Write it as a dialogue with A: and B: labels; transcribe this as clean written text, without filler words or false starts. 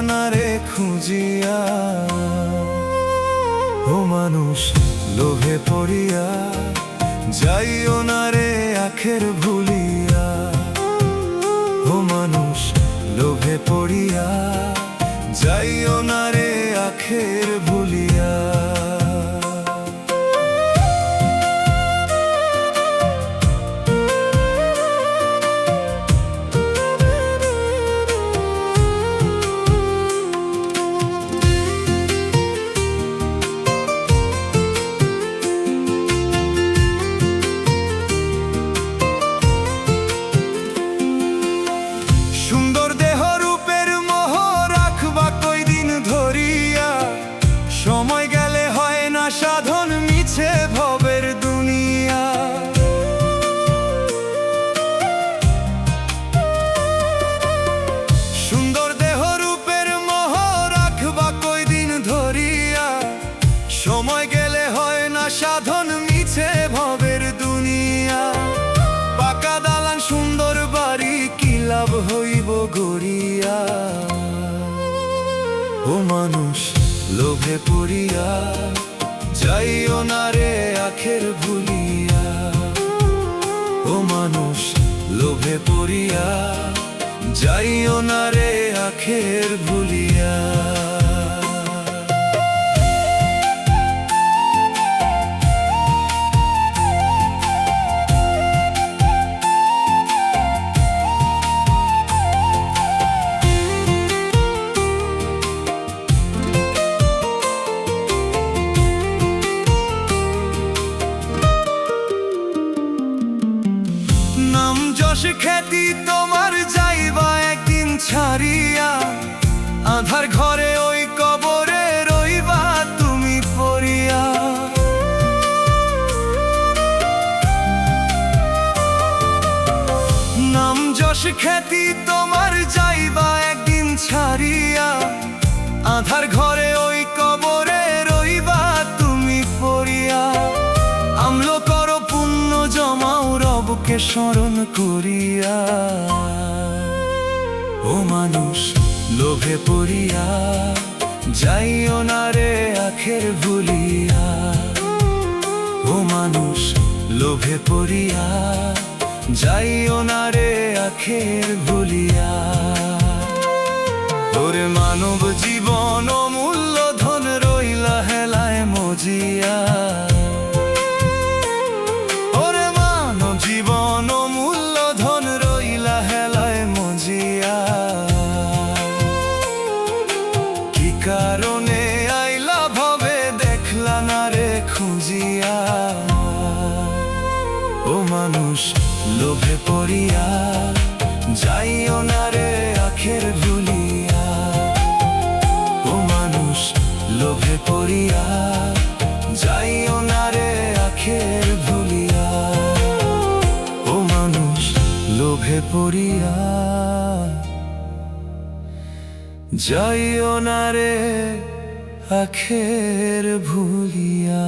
A: না রে খুঁজিয়া। ও মানুষ লোভে পড়িয়া যাইও না রে আখের ভুলিয়া। ও মানুষ লোভে পড়িয়া যাইও না রে আখের ভুলিয়া। সুন্দর দেহ রূপের মোহ রাখবা কয়দিন ধরিয়া, সময় গেলে হয় না সাধন মিছে ভবের দুনিয়া। সুন্দর দেহ রূপের মোহ রাখবা কয়দিন ধরিয়া, সময় গেলে হয় না সাধন মিছে ভবের দুনিয়া। পাকা দালান সুন্দর বাড়ি কি লাভ হইব গড়িয়া। ও মানুষ লোভে পড়িয়া যাইও না রে আখের ভুলিয়া। ও মানুষ লোভে পড়িয়া যাইও না রে আখের ভুলিয়া। নাম যশ খ্যাতি তোমার যাইবা একদিন ছাড়িয়া, আধার ঘরে ওই কবরে রইবা তুমি পড়িয়া। নাম যশ খ্যাতি তোমার যাইবা একদিন ছাড়িয়া, আধার ঘরে ওই কবরে রইবা তুমি পড়িয়া। আমলো করো পুণ্য জমাও রবকে স্মরণ করিয়া। ও মানুষ লোভে পড়িয়া যাইও না রে আখের ভুলিয়া। ও মানুষ লোভে পড়িয়া যাইও না রে আখের ভুলিয়া। ওরে মানব জীবন অমূল্য ধন রইলা হেলায় মজিয়া। ওরে মানব জীবন অমূল্য ধন রইলা হেলায় মজিয়া। কি কারণে আইলা ভবে দেখলা না রে খুঁজিয়া। ও মানুষ লোভে পড়িয়া যাইও না রে আখের ভুলিয়া। ও মানুষ লোভে পড়িয়া যাইও না রে আখের ভুলিয়া। ও মানুষ লোভে পড়িয়া যাইও না রে আখের ভুলিয়া।